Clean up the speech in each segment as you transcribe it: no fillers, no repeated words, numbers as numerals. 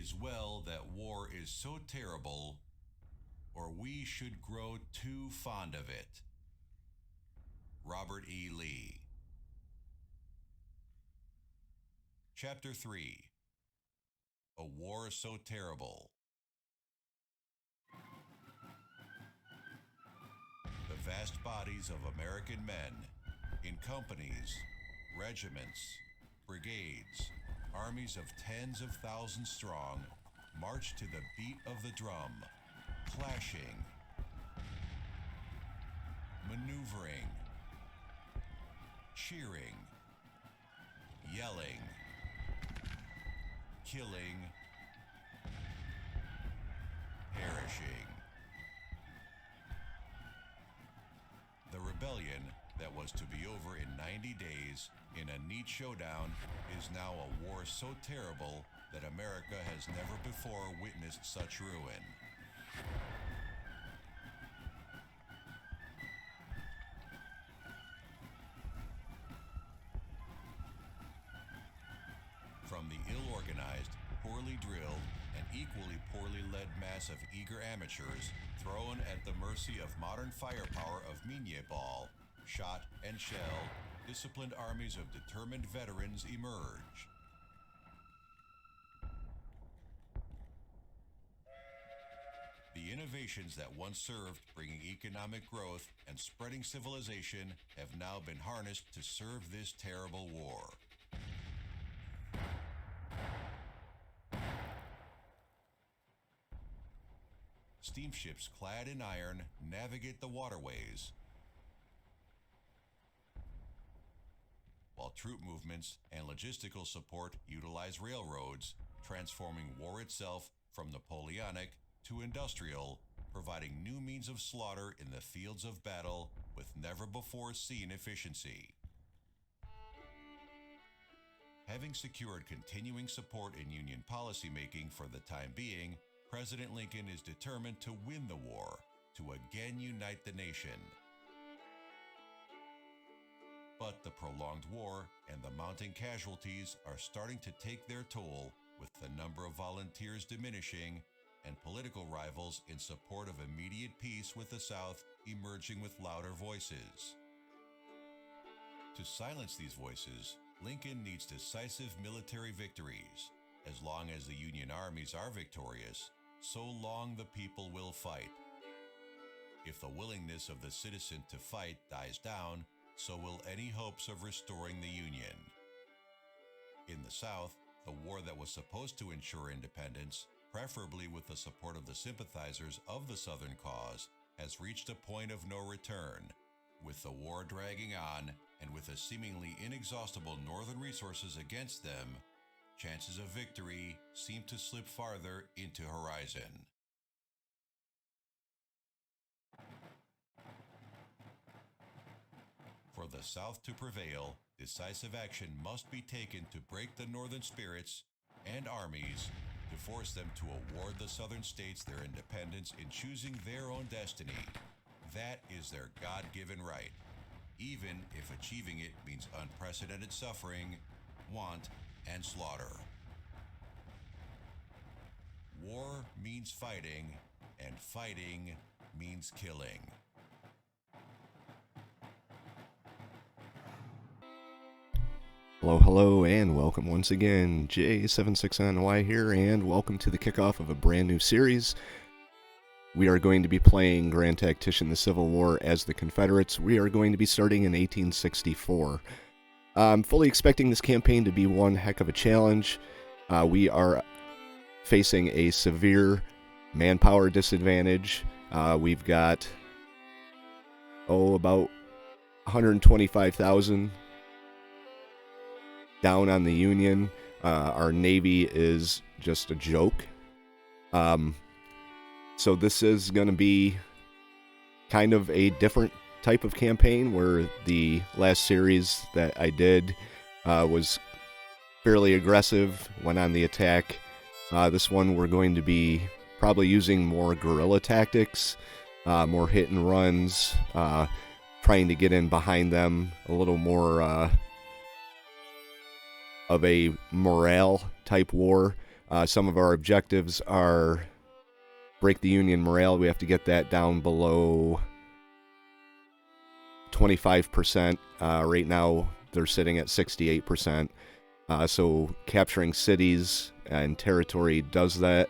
is well that war is so terrible, or we should grow too fond of it. Robert E. Lee. Chapter 3. A War So Terrible. The vast bodies of American men, in companies, regiments, brigades, armies of tens of thousands strong, marched to the beat of the drum, clashing, maneuvering, cheering, yelling, killing, perishing. The rebellion that was to be over in 90 days in a neat showdown is now a war so terrible that America has never before witnessed such ruin. From the ill-organized, poorly drilled, and equally poorly led mass of eager amateurs thrown at the mercy of modern firepower of Migne ball, shot and shell, disciplined armies of determined veterans emerge. The innovations that once served bringing economic growth and spreading civilization have now been harnessed to serve this terrible war. Steamships clad in iron navigate the waterways, while troop movements and logistical support utilize railroads, transforming war itself from Napoleonic to industrial, providing new means of slaughter in the fields of battle with never-before-seen efficiency. Having secured continuing support in Union policymaking for the time being, President Lincoln is determined to win the war, to again unite the nation. But the prolonged war and the mounting casualties are starting to take their toll, with the number of volunteers diminishing and political rivals in support of immediate peace with the South emerging with louder voices. To silence these voices, Lincoln needs decisive military victories. As long as the Union armies are victorious, so long the people will fight. If the willingness of the citizen to fight dies down, so will any hopes of restoring the Union. In the South, the war that was supposed to ensure independence, preferably with the support of the sympathizers of the Southern cause, has reached a point of no return. With the war dragging on, and with the seemingly inexhaustible Northern resources against them, chances of victory seem to slip farther into horizon. For the South to prevail, decisive action must be taken to break the Northern spirits and armies, to force them to award the Southern states their independence in choosing their own destiny. That is their God-given right, even if achieving it means unprecedented suffering, want, and slaughter. War means fighting, and fighting means killing. Hello, and welcome once again. J76NY here, and welcome to the kickoff of a brand new series. We are going to be playing Grand Tactician: The Civil War as the Confederates. We are going to be starting in 1864. I'm fully expecting this campaign to be one heck of a challenge. We are facing a severe manpower disadvantage. We've got, about 125,000 down on the Union. Our Navy is just a joke. So this is going to be kind of a different type of campaign, where the last series that I did was fairly aggressive, went on the attack. This one we're going to be probably using more guerrilla tactics, more hit and runs, trying to get in behind them, a little more of a morale type war. Some of our objectives are break the Union morale. We have to get that down below 25%. Right now, they're sitting at 68%. So capturing cities and territory does that.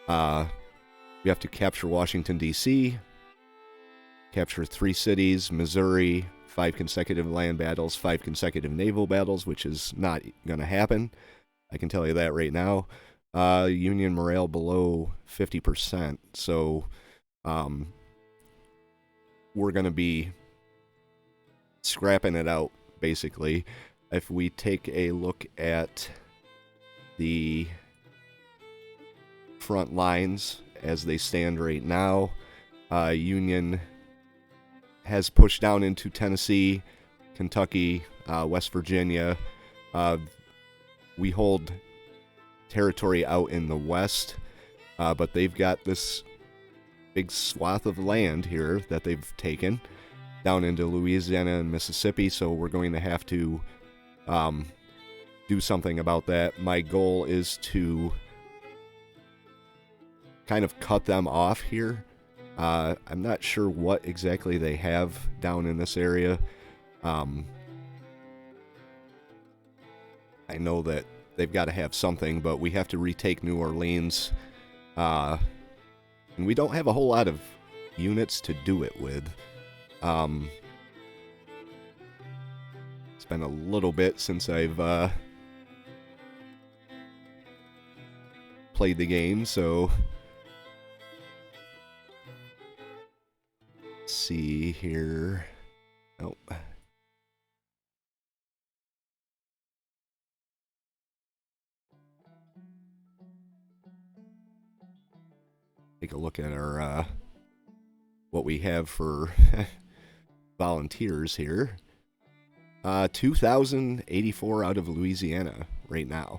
We have to capture Washington, D.C., capture 3 cities, Missouri, 5 consecutive land battles, 5 consecutive naval battles, which is not going to happen. I can tell you that right now. Union morale below 50%. So we're going to be scrapping it out, basically. If we take a look at the front lines as they stand right now, Union has pushed down into Tennessee, Kentucky, West Virginia. We hold territory out in the west, but they've got this big swath of land here that they've taken down into Louisiana and Mississippi, so we're going to have to do something about that. My goal is to kind of cut them off here. I'm not sure what exactly they have down in this area. I know that they've got to have something, but we have to retake New Orleans. And we don't have a whole lot of units to do it with. It's been a little bit since I've played the game, so let's see here. Oh. Take a look at our what we have for volunteers here. 2,084 out of Louisiana right now.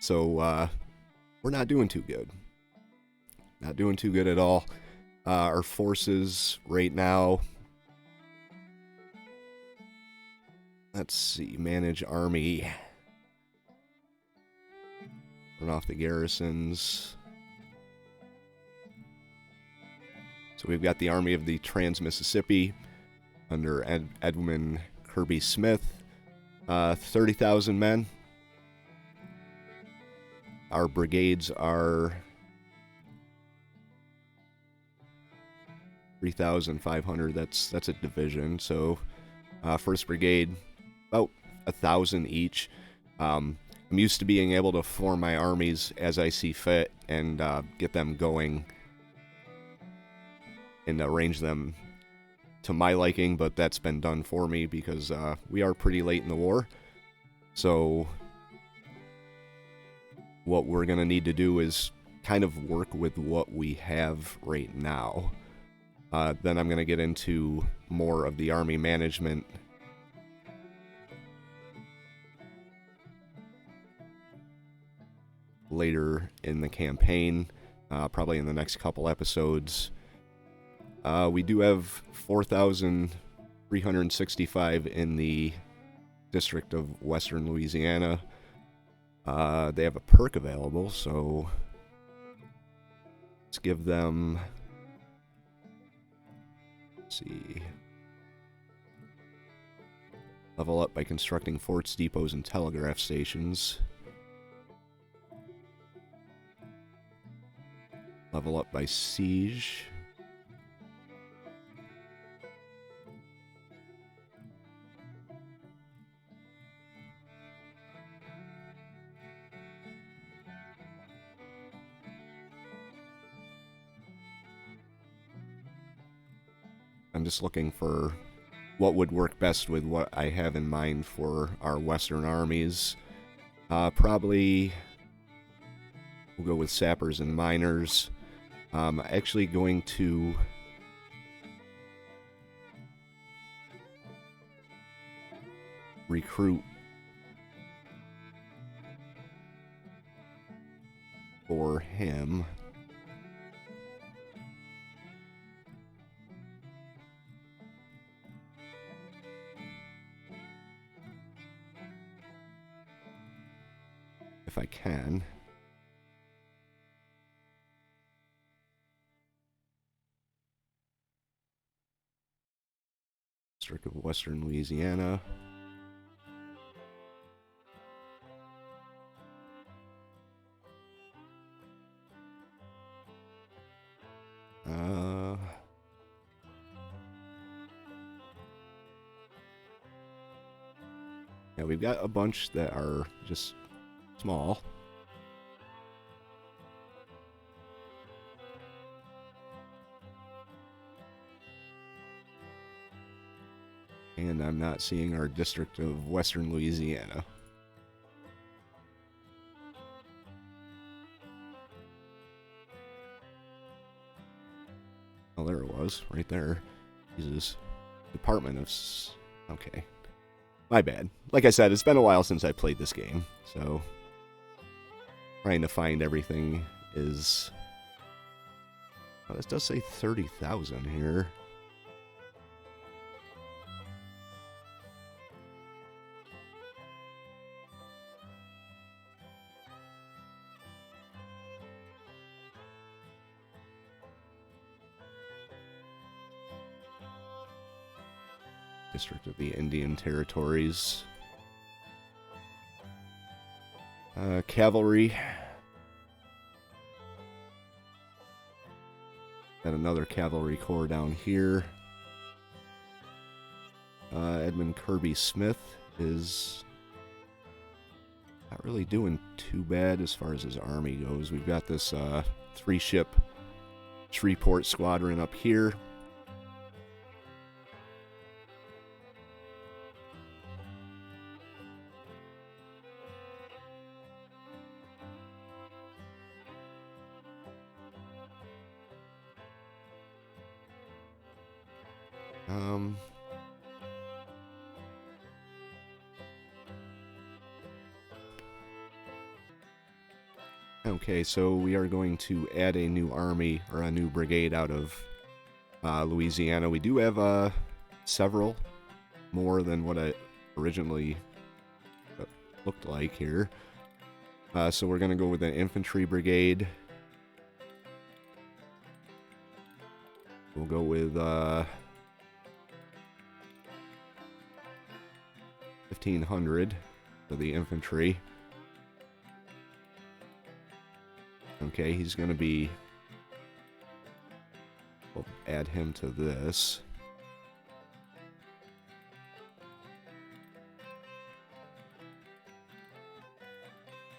So we're not doing too good. Not doing too good at all. Our forces right now, let's see, manage army. Run off the garrisons. So we've got the Army of the Trans-Mississippi under Edwin Kirby Smith, 30,000 men. Our brigades are 3,500. That's a division. So, 1st Brigade, about 1,000 each. I'm used to being able to form my armies as I see fit and get them going and arrange them to my liking, but that's been done for me because we are pretty late in the war. So what we're going to need to do is kind of work with what we have right now. Then I'm going to get into more of the army management. Later in the campaign, probably in the next couple episodes. We do have 4,365 in the District of Western Louisiana. They have a perk available, so let's give them, let's see, level up by constructing forts, depots, and telegraph stations. Level up by siege. I'm just looking for what would work best with what I have in mind for our Western armies. Probably we'll go with sappers and miners. I'm actually going to recruit for him. If I can. District of Western Louisiana. Yeah, we've got a bunch that are just small. And I'm not seeing our District of Western Louisiana. Oh, there it was, right there. Jesus. Department of... Okay. My bad. Like I said, it's been a while since I played this game, so... Trying to find everything is... Oh, this does say 30,000 here. District of the Indian Territories. Cavalry. Got another cavalry corps down here. Edmund Kirby Smith is not really doing too bad as far as his army goes. We've got this 3-ship Shreveport squadron up here. Okay, so we are going to add a new army, or a new brigade out of Louisiana. We do have several more than what it originally looked like here. So we're going to go with an infantry brigade. We'll go with 1,500 for the infantry. Okay, he's going to be... We'll add him to this.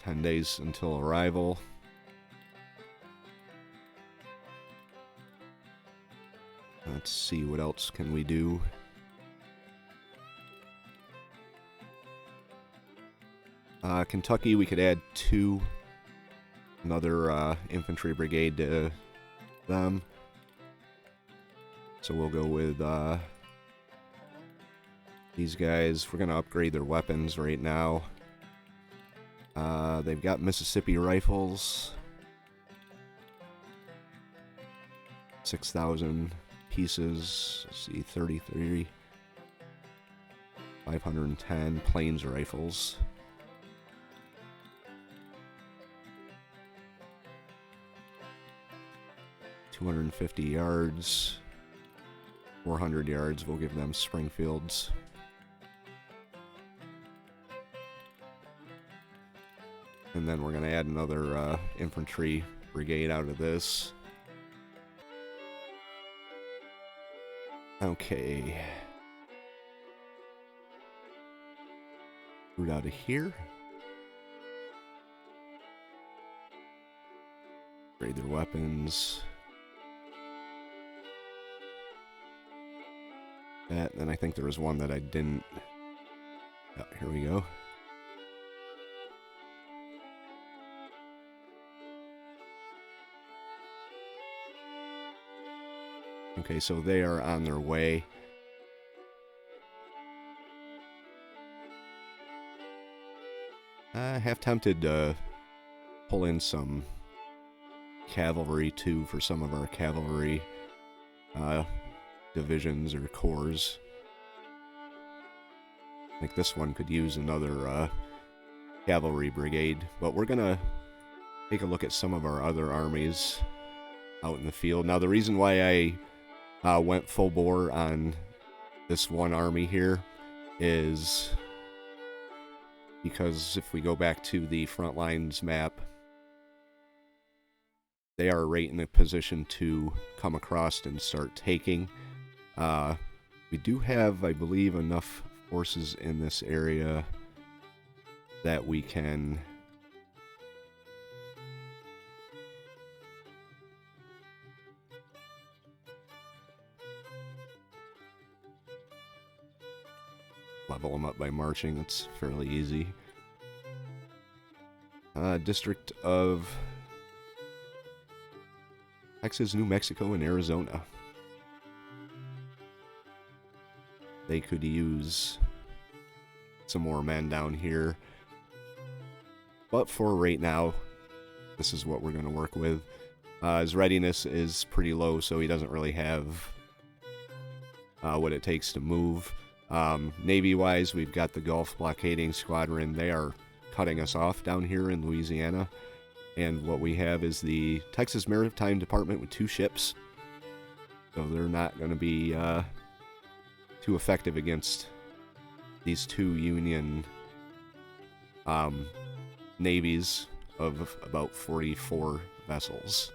"10 days until arrival." Let's see, what else can we do? Kentucky, we could add 2. Another infantry brigade to them. So we'll go with these guys. We're going to upgrade their weapons right now. They've got Mississippi rifles. 6,000 pieces. Let's see, 33. 510 plains rifles. 250 yards, 400 yards, we'll give them Springfields. And then we're going to add another infantry brigade out of this. Okay. Root out of here. Upgrade their weapons. That, and I think there was one that I didn't. Oh, here we go. Okay, so they are on their way. Half tempted to pull in some cavalry too for some of our cavalry divisions or corps. I think this one could use another cavalry brigade. But we're going to take a look at some of our other armies out in the field. Now, the reason why I went full bore on this one army here is because if we go back to the front lines map, they are right in a position to come across and start taking. We do have, I believe, enough forces in this area that we can level them up by marching. It's fairly easy. District of Texas, New Mexico, and Arizona. They could use some more men down here. But for right now, this is what we're going to work with. His readiness is pretty low, so he doesn't really have what it takes to move. Navy-wise, we've got the Gulf Blockading Squadron. They are cutting us off down here in Louisiana. And what we have is the Texas Maritime Department with 2 ships. So they're not going to be too effective against these 2 Union navies of about 44 vessels.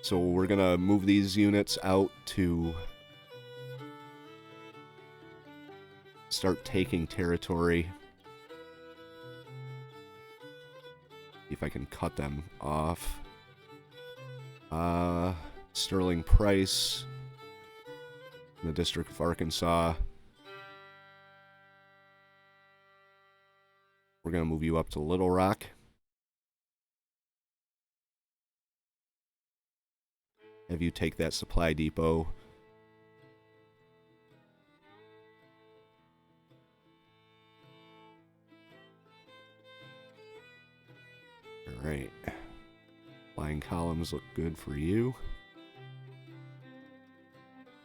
So we're going to move these units out to start taking territory. See if I can cut them off. Sterling Price in the District of Arkansas. We're going to move you up to Little Rock. Have you take that supply depot. Alright. Flying columns look good for you.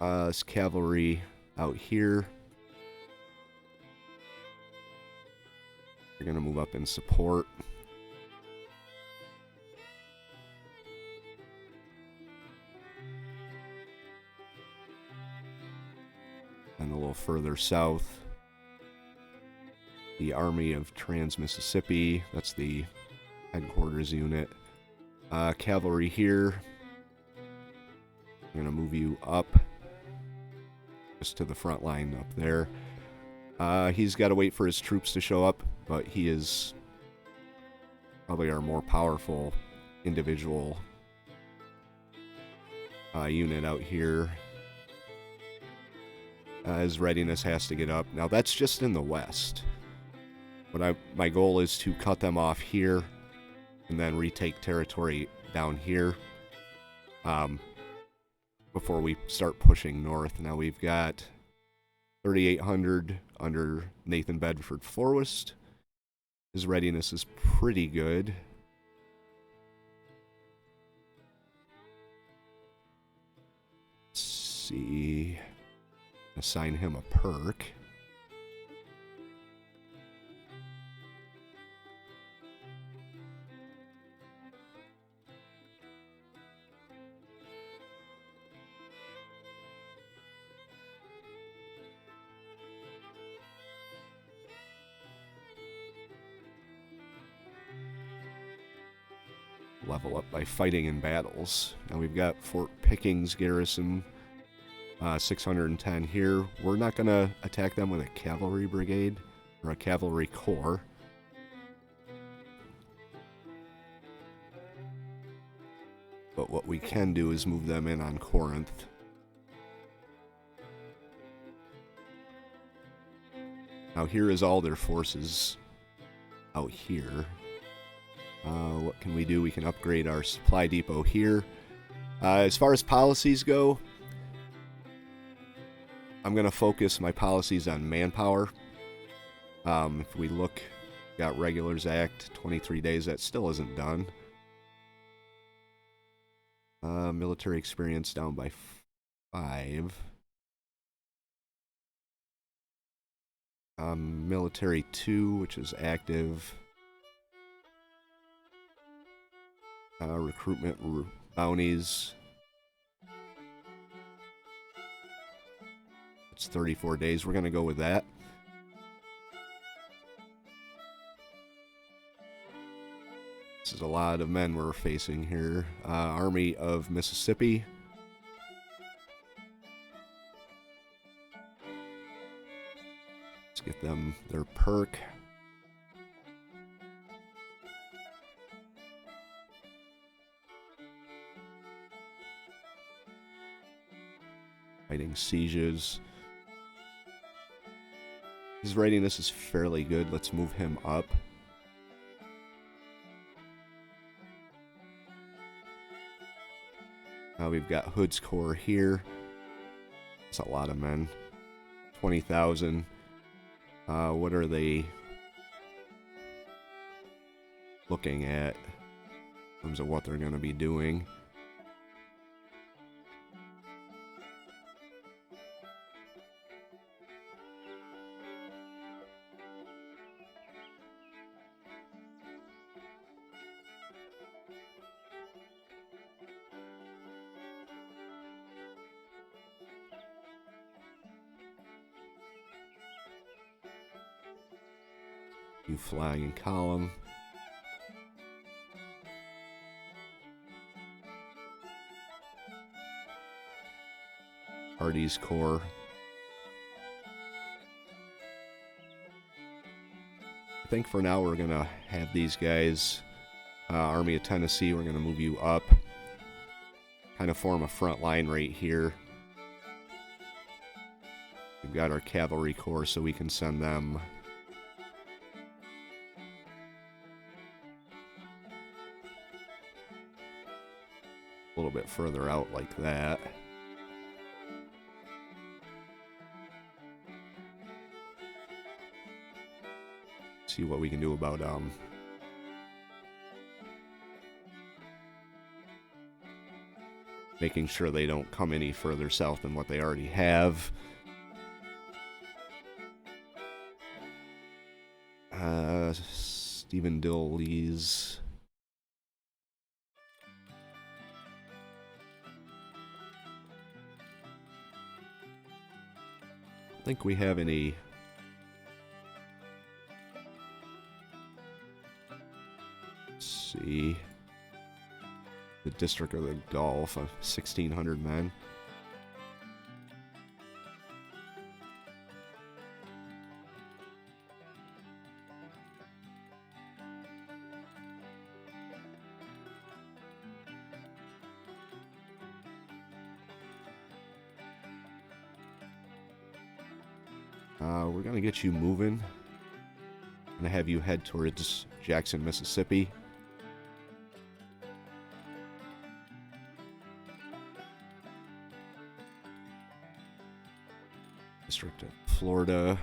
This cavalry out here. You're going to move up in support. And a little further south, the Army of Trans-Mississippi. That's the headquarters unit. Cavalry here. I'm going to move you up just to the front line up there. He's got to wait for his troops to show up, but he is probably our more powerful individual unit out here. His readiness has to get up. Now that's just in the west. But my goal is to cut them off here and then retake territory down here before we start pushing north. Now we've got 3,800 under Nathan Bedford Forrest. His readiness is pretty good. Let's see. Assign him a perk. Level up by fighting in battles. Now we've got Fort Pickens garrison, 610 here. We're not going to attack them with a cavalry brigade or a cavalry corps. But what we can do is move them in on Corinth. Now here is all their forces out here. What can we do? We can upgrade our supply depot here. As far as policies go, I'm going to focus my policies on manpower. If we look, got Regulars Act, 23 days, that still isn't done. Military experience down by 5. Military 2, which is active. Recruitment bounties. It's 34 days. We're going to go with that. This is a lot of men we're facing here. Army of Mississippi. Let's get them their perk. Fighting sieges. His readiness is fairly good. Let's move him up. Now we've got Hood's Corps here. That's a lot of men. 20,000. What are they looking at in terms of what they're going to be doing? You flag in column. Hardy's Corps. I think for now we're going to have these guys. Army of Tennessee, we're going to move you up. Kind of form a front line right here. We've got our Cavalry Corps, so we can send them a little bit further out like that. See what we can do about making sure they don't come any further south than what they already have. Stephen Dill Lee's. I think we have any. Let's see. The District of the Gulf, 1,600 men. We're going to get you moving. I'm going to have you head towards Jackson, Mississippi. District of Florida.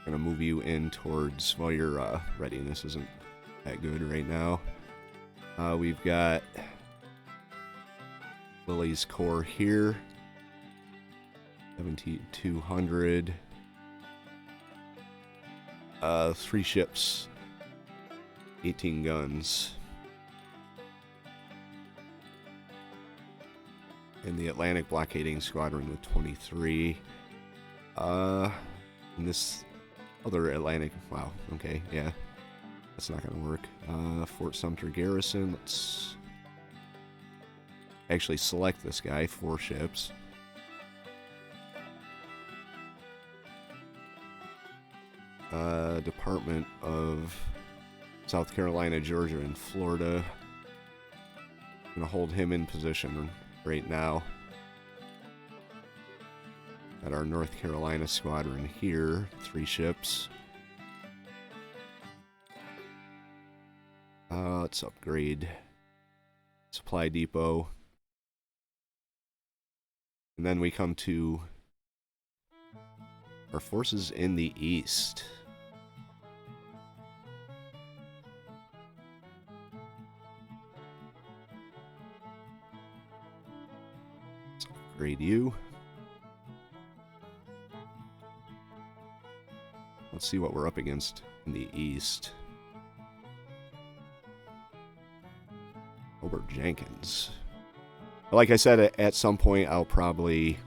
Gonna move you in towards, well, your readiness isn't that good right now. We've got Lily's Corps here, 7,200. 3 ships, 18 guns. And the Atlantic Blockading Squadron with 23. And this other Atlantic, wow, okay, yeah. That's not going to work. Fort Sumter Garrison, let's actually select this guy, 4 ships. Department of South Carolina, Georgia, and Florida. I'm going to hold him in position right now. Got our North Carolina squadron here, 3 ships. Let's upgrade supply depot. And then we come to our forces in the east. Grade you. Let's see what we're up against in the east. Albert Jenkins. Like I said, at some point I'll probably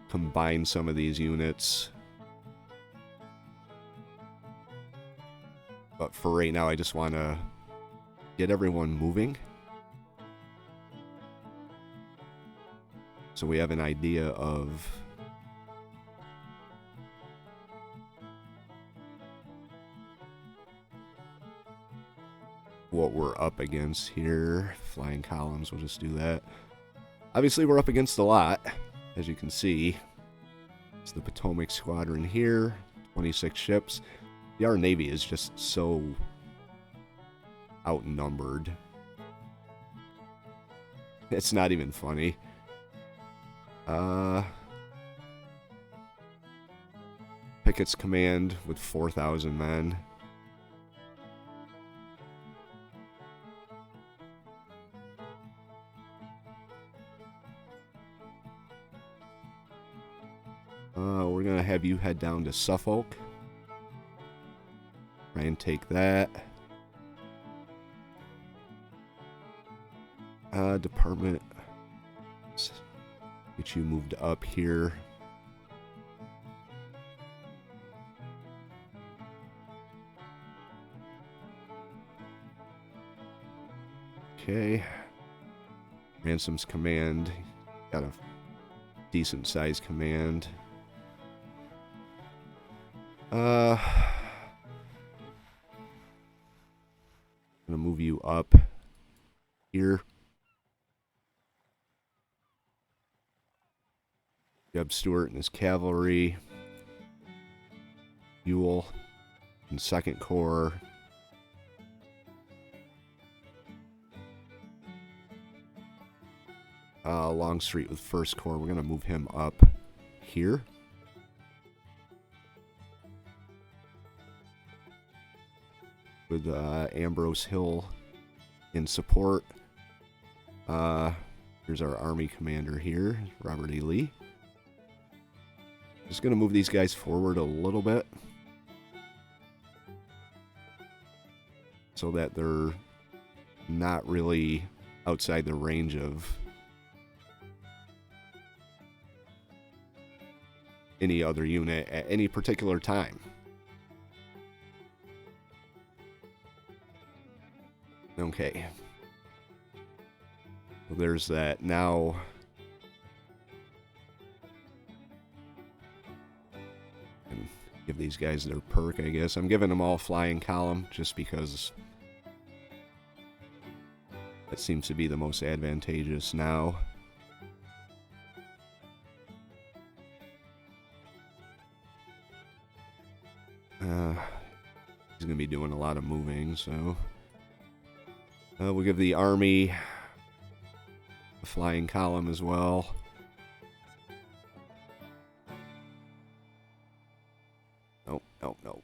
combine some of these units. But for right now, I just want to get everyone moving, so we have an idea of what we're up against here. Flying columns, we'll just do that. Obviously, we're up against a lot, as you can see. It's the Potomac Squadron here, 26 ships. Our Navy is just so outnumbered. It's not even funny. Pickett's command with 4,000 men. We're going to have you head down to Suffolk. Try and take that. Department. Let's get you moved up here. Okay. Ransom's command. Got a decent sized command. I'm gonna move you up here. Jeb Stewart and his cavalry. Buell in 2nd Corps. Longstreet with 1st Corps. We're gonna move him up here. With Ambrose Hill in support. Here's our Army commander here, Robert E. Lee. Just going to move these guys forward a little bit so that they're not really outside the range of any other unit at any particular time. Okay. Well, there's that. Now, and give these guys their perk, I guess. I'm giving them all flying column just because that seems to be the most advantageous now. He's going to be doing a lot of moving, so we'll give the Army a flying column as well. Nope, nope, nope.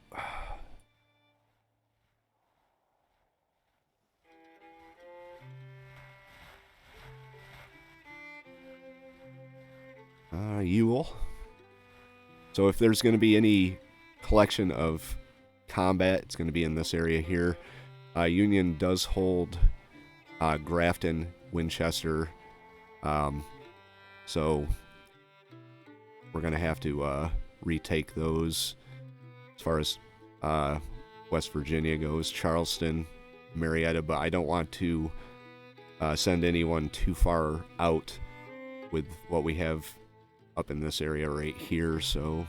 Ewell. So if there's going to be any collection of combat, it's going to be in this area here. Union does hold Grafton, Winchester, so we're going to have to retake those. As far as West Virginia goes, Charleston, Marietta, but I don't want to send anyone too far out with what we have up in this area right here, so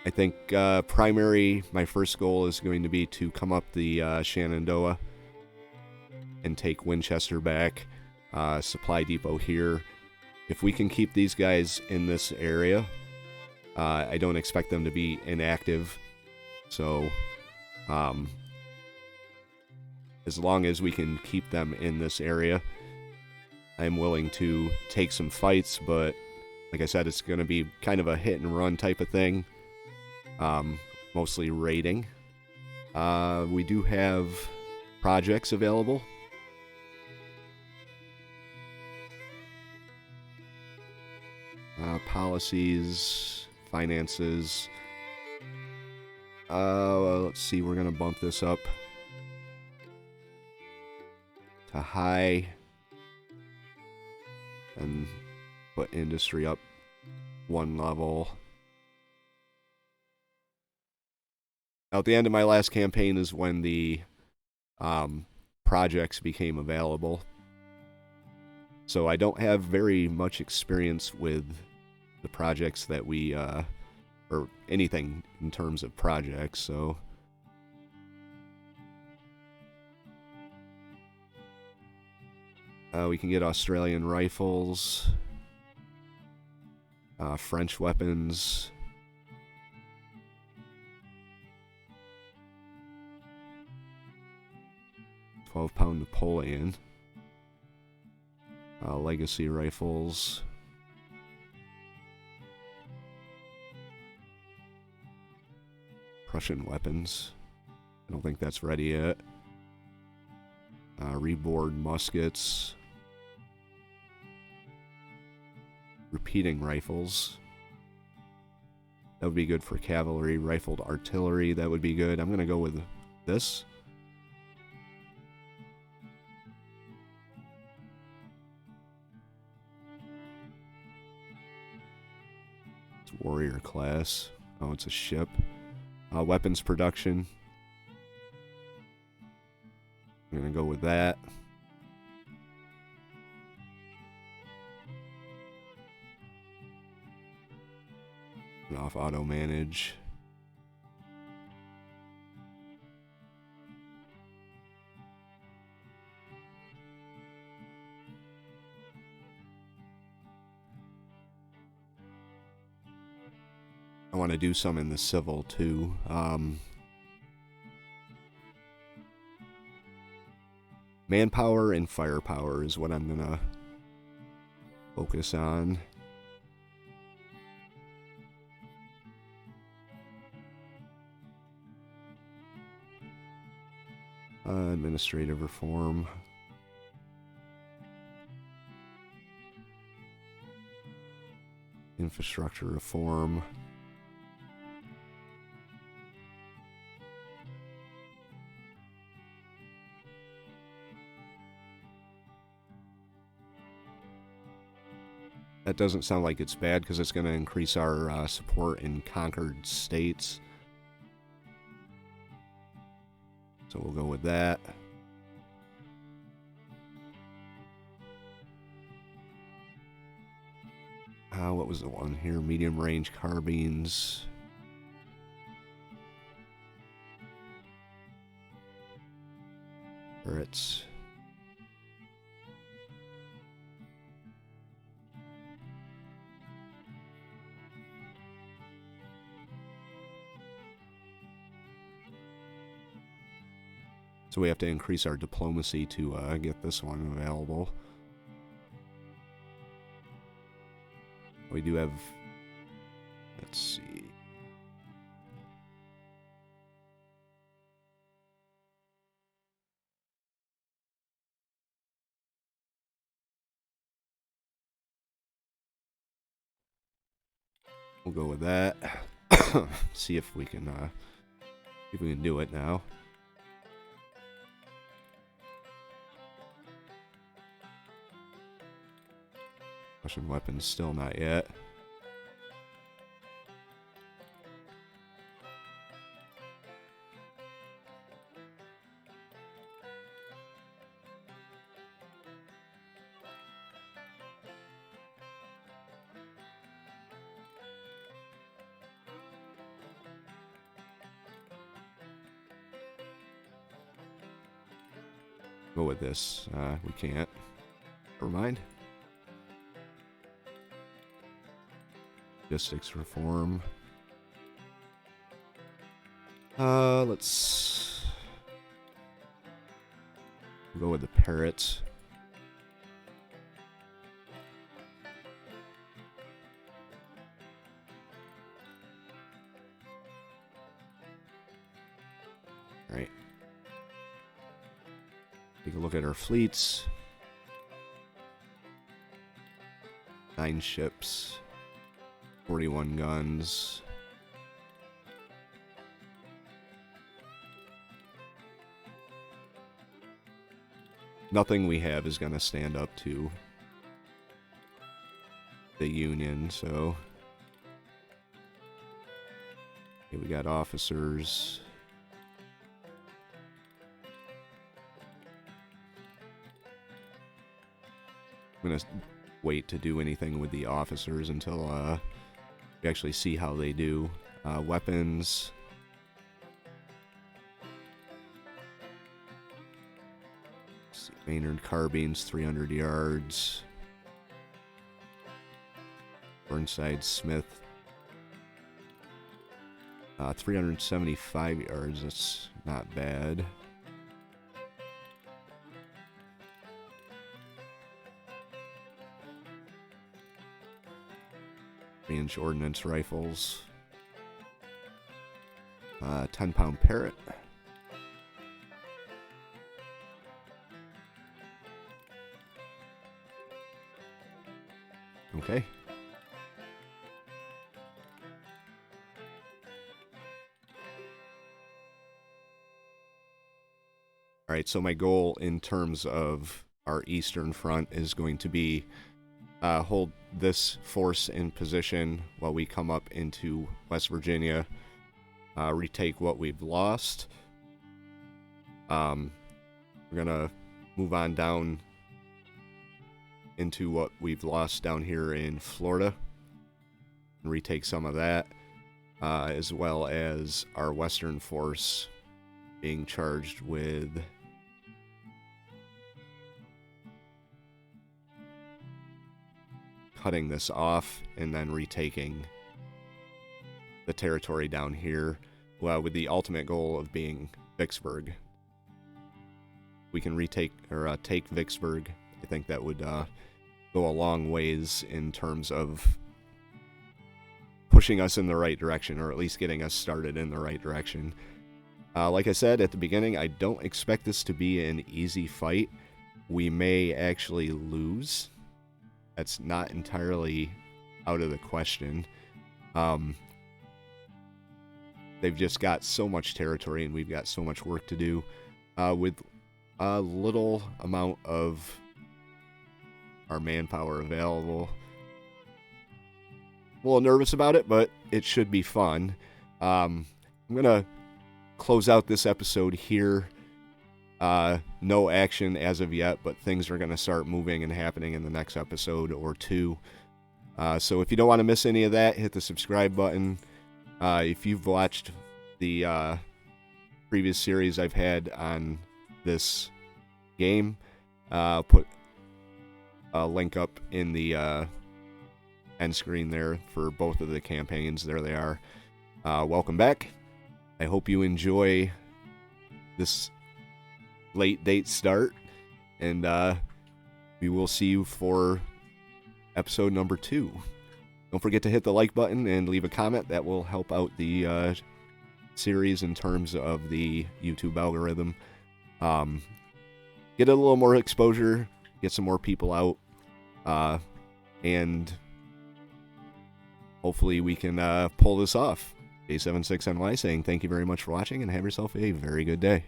I think my first goal is going to be to come up the Shenandoah and take Winchester back, supply depot here. If we can keep these guys in this area, I don't expect them to be inactive, so as long as we can keep them in this area, I'm willing to take some fights, but like I said, it's going to be kind of a hit and run type of thing. Mostly raiding. We do have projects available. policies, finances. Let's see, we're going to bump this up to high and put industry up one level. Now, at the end of my last campaign is when the projects became available. So I don't have very much experience with the projects that we, or anything in terms of projects, so. We can get Australian rifles, French weapons, 12-pound Napoleon, legacy rifles, Prussian weapons. I don't think that's ready yet. Reboard muskets, repeating rifles. That would be good for cavalry. Rifled artillery, that would be good. I'm going to go with this. It's warrior class. Oh, it's a ship. Weapons production. I'm going to go with that. Turn off auto manage. I want to do some in the civil too. Manpower and firepower is what I'm gonna focus on. Administrative reform. Infrastructure reform. That doesn't sound like it's bad because it's going to increase our support in conquered states. So we'll go with that. What was the one here? Medium range carbines. Turrets. So we have to increase our diplomacy to get this one available. We do have, let's see. We'll go with that. See if we can do it now. Russian weapons, still not yet. Go with this. We can't. Never mind. Logistics reform. Let's go with the parrots. All right. Take a look at our fleets. 9 ships. 41 guns. Nothing we have is going to stand up to the Union, so... Okay, we got officers. I'm going to wait to do anything with the officers until we actually see how they do. Weapons. Maynard carbines, 300 yards. Burnside Smith. 375 yards, that's not bad. Range ordnance rifles. 10-pound Parrot. Okay. Alright, so my goal in terms of our eastern front is going to be hold this force in position while we come up into West Virginia, retake what we've lost. We're going to move on down into what we've lost down here in Florida and retake some of that, as well as our western force being charged with cutting this off and then retaking the territory down here, with the ultimate goal of being Vicksburg. We can retake or take Vicksburg. I think that would go a long ways in terms of pushing us in the right direction, or at least getting us started in the right direction. Like I said at the beginning, I don't expect this to be an easy fight. We may actually lose. That's not entirely out of the question. They've just got so much territory, and we've got so much work to do with a little amount of our manpower available. A little nervous about it, but it should be fun. I'm going to close out this episode here. No action as of yet, but things are going to start moving and happening in the next episode or two. So if you don't want to miss any of that, hit the subscribe button. If you've watched the previous series I've had on this game, I'll put a link up in the end screen there for both of the campaigns. There they are. Welcome back. I hope you enjoy this late date start, and we will see you for episode number 2. Don't forget to hit the like button and leave a comment. That will help out the series in terms of the YouTube algorithm. Get a little more exposure, get some more people out, and hopefully we can pull this off. J76NY saying thank you very much for watching, and have yourself a very good day.